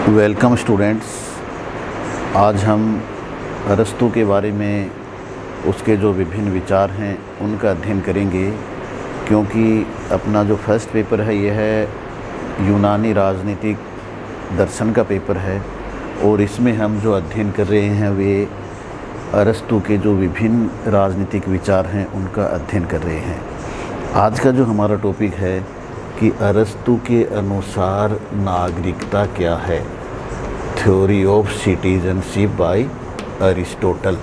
Welcome students. आज हम अरस्तू के बारे में उसके जो विभिन्न विचार हैं उनका अध्ययन करेंगे, क्योंकि अपना जो फर्स्ट पेपर है यह है यूनानी राजनीतिक दर्शन का पेपर है और इसमें हम जो अध्ययन कर रहे हैं वे अरस्तू के जो विभिन्न राजनीतिक विचार हैं उनका अध्ययन कर रहे हैं। आज का जो हमारा टॉपिक है कि अरस्तू के अनुसार नागरिकता क्या है, theory of citizenship by Aristotle.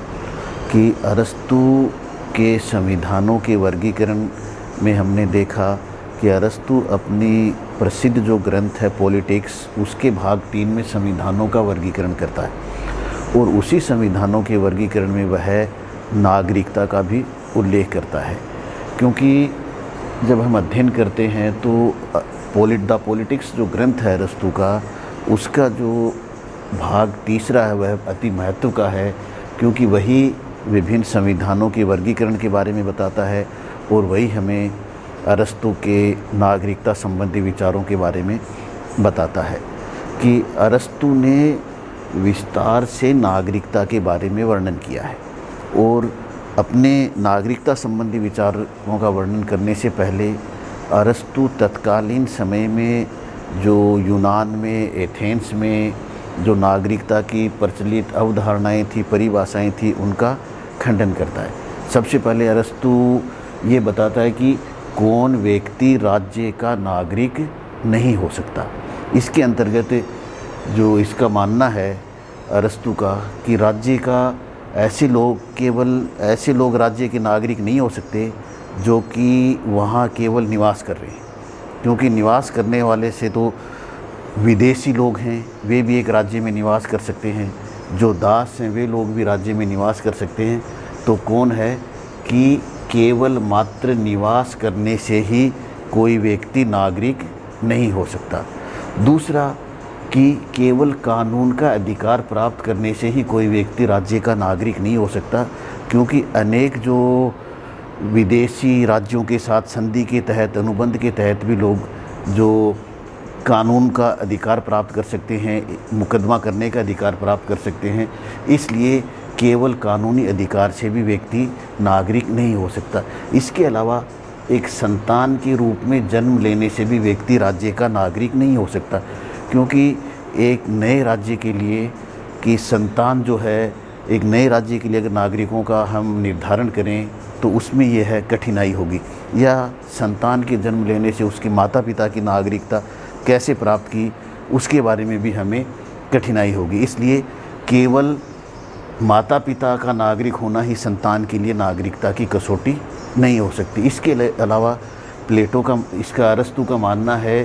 कि अरस्तू के संविधानों के वर्गीकरण में हमने देखा कि अरस्तू अपनी प्रसिद्ध जो ग्रंथ है पॉलिटिक्स, उसके भाग 3 में संविधानों का वर्गीकरण करता है और उसी संविधानों के वर्गीकरण में वह नागरिकता का भी उल्लेख करता है। क्योंकि जब हम अध्ययन करते हैं तो द पॉलिटिक्स जो ग्रंथ है अरस्तू का, उसका जो भाग 3 है वह अति महत्व का है, क्योंकि वही विभिन्न संविधानों के वर्गीकरण के बारे में बताता है और वही हमें अरस्तू के नागरिकता संबंधी विचारों के बारे में बताता है। कि अरस्तू ने विस्तार से नागरिकता के बारे में वर्णन किया है और अपने नागरिकता संबंधी विचारों का वर्णन करने से पहले अरस्तू तत्कालीन समय में जो यूनान में, एथेंस में जो नागरिकता की प्रचलित अवधारणाएं थी, परिभाषाएं थी, उनका खंडन करता है। सबसे पहले अरस्तू ये बताता है कि कौन व्यक्ति राज्य का नागरिक नहीं हो सकता। इसके अंतर्गत जो इसका मानना है अरस्तू का कि राज्य का केवल ऐसे लोग राज्य के नागरिक नहीं हो सकते जो कि वहाँ केवल निवास कर रहे हैं, क्योंकि निवास करने वाले से तो विदेशी लोग हैं, वे भी एक राज्य में निवास कर सकते हैं। जो दास हैं वे लोग भी राज्य में निवास कर सकते हैं। तो कौन है कि केवल मात्र निवास करने से ही कोई व्यक्ति नागरिक नहीं हो सकता। दूसरा कि केवल कानून का अधिकार प्राप्त करने से ही कोई व्यक्ति राज्य का नागरिक नहीं हो सकता, क्योंकि अनेक जो विदेशी राज्यों के साथ संधि के तहत, अनुबंध के तहत भी लोग जो कानून का अधिकार प्राप्त कर सकते हैं, मुकदमा करने का अधिकार प्राप्त कर सकते हैं। इसलिए केवल कानूनी अधिकार से भी व्यक्ति नागरिक नहीं हो सकता। इसके अलावा एक संतान के रूप में जन्म लेने से भी व्यक्ति राज्य का नागरिक नहीं हो सकता, क्योंकि एक नए राज्य के लिए कि संतान जो है, एक नए राज्य के लिए अगर नागरिकों का हम निर्धारण करें तो उसमें यह है कठिनाई होगी, या संतान के जन्म लेने से उसके माता पिता की नागरिकता कैसे प्राप्त की उसके बारे में भी हमें कठिनाई होगी। इसलिए केवल माता पिता का नागरिक होना ही संतान के लिए नागरिकता की कसौटी नहीं हो सकती। इसके अलावा प्लेटो का, इसका अरस्तू का मानना है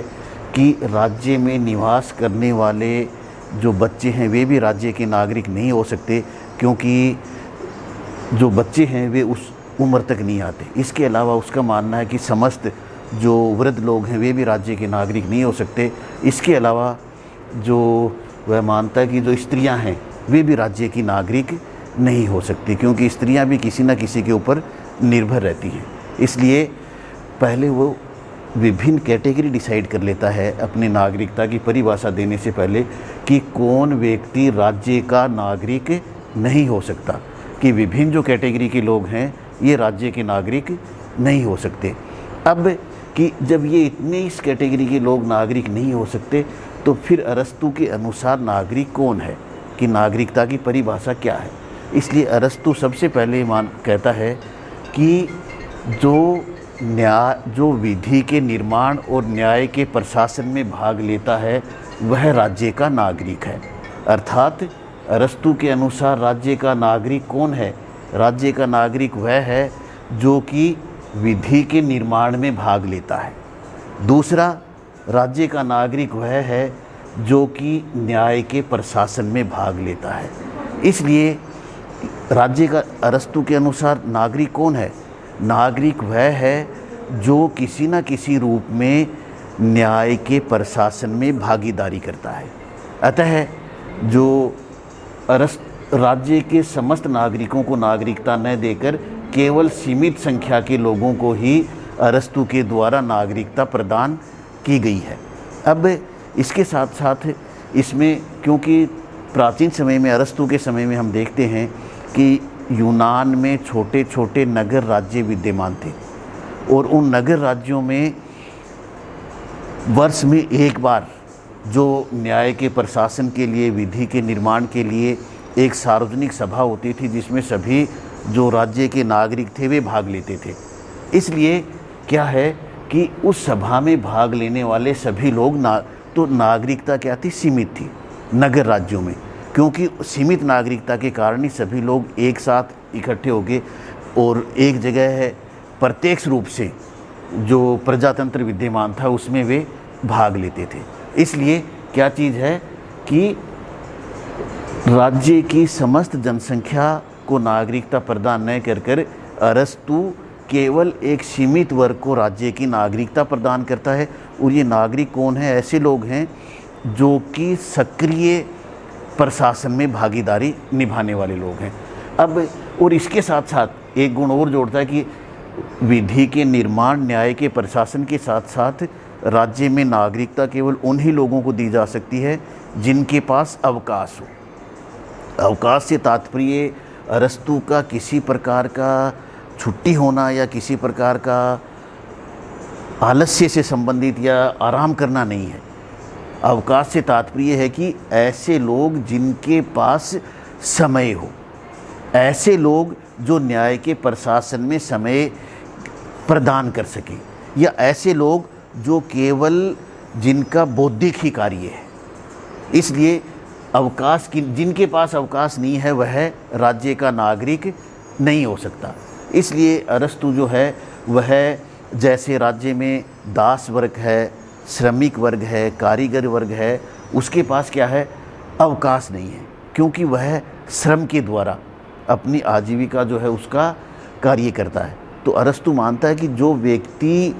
कि राज्य में निवास करने वाले जो बच्चे हैं वे भी राज्य के नागरिक नहीं हो सकते, क्योंकि जो बच्चे हैं वे उस उम्र तक नहीं आते। इसके अलावा उसका मानना है कि समस्त जो वृद्ध लोग हैं वे भी राज्य के नागरिक नहीं हो सकते। इसके अलावा जो वह मानता है कि जो स्त्रियां हैं वे भी राज्य की नागरिक नहीं हो सकती, क्योंकि स्त्रियां भी किसी न किसी के ऊपर निर्भर रहती हैं। इसलिए पहले वो विभिन्न कैटेगरी डिसाइड कर लेता है अपनी नागरिकता की परिभाषा देने से पहले कि कौन व्यक्ति राज्य का नागरिक नहीं हो सकता, कि विभिन्न जो कैटेगरी के लोग हैं ये राज्य के नागरिक नहीं हो सकते। अब कि जब ये इतने इस कैटेगरी के लोग नागरिक नहीं हो सकते तो फिर अरस्तू के अनुसार नागरिक कौन है, कि नागरिकता की परिभाषा क्या है। इसलिए अरस्तू सबसे पहले कहता है कि जो विधि के निर्माण और न्याय के प्रशासन में भाग लेता है वह राज्य का नागरिक है। अर्थात अरस्तू के अनुसार राज्य का नागरिक कौन है? राज्य का नागरिक वह है जो कि विधि के निर्माण में भाग लेता है। दूसरा, राज्य का नागरिक वह है जो कि न्याय के प्रशासन में भाग लेता है। इसलिए राज्य का अरस्तू के अनुसार नागरिक कौन है? नागरिक वह है जो किसी न किसी रूप में न्याय के प्रशासन में भागीदारी करता है। अतः जो राज्य के समस्त नागरिकों को नागरिकता न देकर केवल सीमित संख्या के लोगों को ही अरस्तू के द्वारा नागरिकता प्रदान की गई है। अब इसके साथ साथ इसमें, क्योंकि प्राचीन समय में, अरस्तु के समय में हम देखते हैं कि यूनान में छोटे छोटे नगर राज्य विद्यमान थे और उन नगर राज्यों में वर्ष में एक बार जो न्याय के प्रशासन के लिए, विधि के निर्माण के लिए एक सार्वजनिक सभा होती थी जिसमें सभी जो राज्य के नागरिक थे वे भाग लेते थे। इसलिए क्या है कि उस सभा में भाग लेने वाले सभी लोग तो नागरिकता क्या थी, सीमित थी नगर राज्यों में, क्योंकि सीमित नागरिकता के कारण ही सभी लोग एक साथ इकट्ठे हो गए और एक जगह है प्रत्यक्ष रूप से जो प्रजातंत्र विद्यमान था उसमें वे भाग लेते थे। इसलिए क्या चीज़ है कि राज्य की समस्त जनसंख्या को नागरिकता प्रदान न कर अरस्तु केवल एक सीमित वर्ग को राज्य की नागरिकता प्रदान करता है। और ये नागरिक कौन है? ऐसे लोग हैं जो कि सक्रिय प्रशासन में भागीदारी निभाने वाले लोग हैं। अब और इसके साथ साथ एक गुण और जोड़ता है कि विधि के निर्माण, न्याय के प्रशासन के साथ साथ राज्य में नागरिकता केवल उन्हीं लोगों को दी जा सकती है जिनके पास अवकाश हो। अवकाश से तात्पर्य अरस्तु का किसी प्रकार का छुट्टी होना या किसी प्रकार का आलस्य से संबंधित या आराम करना नहीं है। अवकाश से तात्पर्य है कि ऐसे लोग जिनके पास समय हो, ऐसे लोग जो न्याय के प्रशासन में समय प्रदान कर सके, या ऐसे लोग जो केवल जिनका बौद्धिक ही कार्य है। इसलिए अवकाश की, जिनके पास अवकाश नहीं है वह राज्य का नागरिक नहीं हो सकता। इसलिए अरस्तु जो है वह जैसे राज्य में दास वर्ग है, श्रमिक वर्ग है, कारीगर वर्ग है, उसके पास क्या है? अवकाश नहीं है, क्योंकि वह श्रम के द्वारा अपनी आजीविका जो है उसका कार्य करता है। तो अरस्तु मानता है कि जो व्यक्ति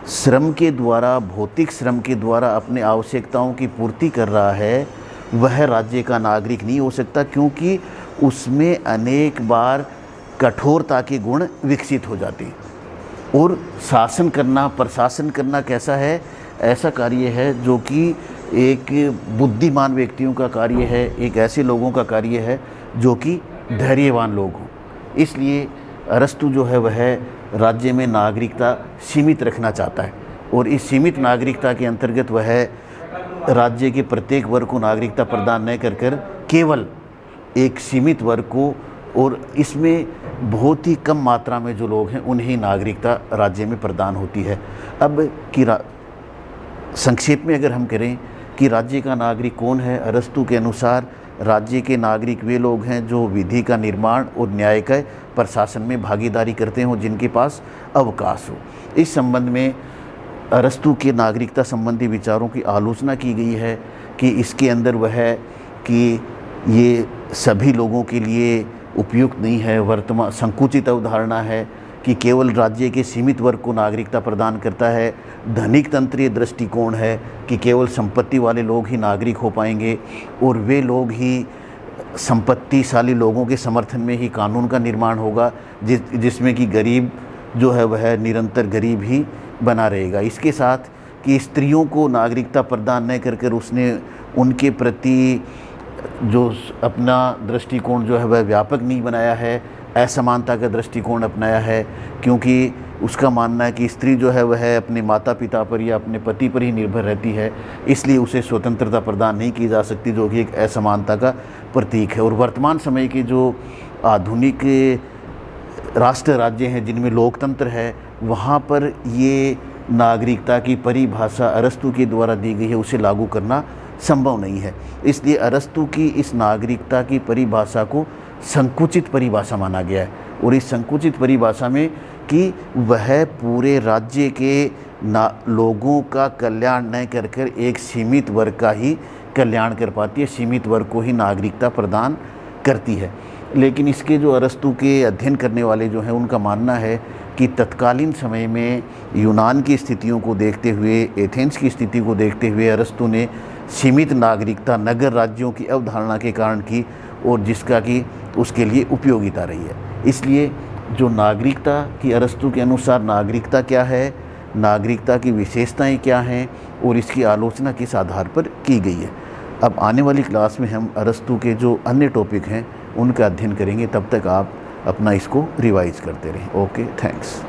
श्रम के द्वारा, भौतिक श्रम के द्वारा अपने आवश्यकताओं की पूर्ति कर रहा है वह राज्य का नागरिक नहीं हो सकता, क्योंकि उसमें अनेक बार कठोरता के गुण विकसित हो जाते हैं। और शासन करना, प्रशासन करना कैसा है? ऐसा कार्य है जो कि एक बुद्धिमान व्यक्तियों का कार्य है, एक ऐसे लोगों का कार्य है जो कि धैर्यवान लोग हों। इसलिए अरस्तु जो है वह राज्य में नागरिकता सीमित रखना चाहता है और इस सीमित नागरिकता के अंतर्गत वह राज्य के प्रत्येक वर्ग को नागरिकता प्रदान न कर केवल एक सीमित वर्ग को, और इसमें बहुत ही कम मात्रा में जो लोग हैं उन्हें नागरिकता राज्य में प्रदान होती है। अब कि संक्षेप में अगर हम करें कि राज्य का नागरिक कौन है, अरस्तु के अनुसार राज्य के नागरिक वे लोग हैं जो विधि का निर्माण और न्याय के प्रशासन में भागीदारी करते हों, जिनके पास अवकाश हो। इस संबंध में अरस्तु के नागरिकता संबंधी विचारों की आलोचना की गई है कि इसके अंदर वह कि ये सभी लोगों के लिए उपयुक्त नहीं है, वर्तमान संकुचित अवधारणा है कि केवल राज्य के सीमित वर्ग को नागरिकता प्रदान करता है। धनिक तंत्रीय दृष्टिकोण है कि केवल संपत्ति वाले लोग ही नागरिक हो पाएंगे और वे लोग ही, संपत्तिशाली लोगों के समर्थन में ही कानून का निर्माण होगा, जिसमें कि गरीब जो है वह निरंतर गरीब ही बना रहेगा। इसके साथ कि स्त्रियों को नागरिकता प्रदान न कर उसने उनके प्रति जो अपना दृष्टिकोण जो है वह व्यापक नहीं बनाया है, असमानता का दृष्टिकोण अपनाया है, क्योंकि उसका मानना है कि स्त्री जो है वह अपने माता पिता पर या अपने पति पर ही निर्भर रहती है, इसलिए उसे स्वतंत्रता प्रदान नहीं की जा सकती, जो कि एक असमानता का प्रतीक है। और वर्तमान समय के जो आधुनिक राष्ट्र राज्य हैं जिनमें लोकतंत्र है, वहाँ पर ये नागरिकता की परिभाषा अरस्तु के द्वारा दी गई है उसे लागू करना संभव नहीं है। इसलिए अरस्तु की इस नागरिकता की परिभाषा को संकुचित परिभाषा माना गया है और इस संकुचित परिभाषा में कि वह पूरे राज्य के लोगों का कल्याण न कर एक सीमित वर्ग का ही कल्याण कर पाती है, सीमित वर्ग को ही नागरिकता प्रदान करती है। लेकिन इसके जो अरस्तु के अध्ययन करने वाले जो हैं उनका मानना है कि तत्कालीन समय में यूनान की स्थितियों को देखते हुए, एथेंस की स्थिति को देखते हुए अरस्तु ने सीमित नागरिकता नगर राज्यों की अवधारणा के कारण की और जिसका कि उसके लिए उपयोगिता रही है। इसलिए जो नागरिकता की अरस्तु के अनुसार नागरिकता क्या है, नागरिकता की विशेषताएं क्या हैं और इसकी आलोचना किस आधार पर की गई है। अब आने वाली क्लास में हम अरस्तू के जो अन्य टॉपिक हैं उनका अध्ययन करेंगे। तब तक आप अपना इसको रिवाइज करते रहें। Okay, thanks.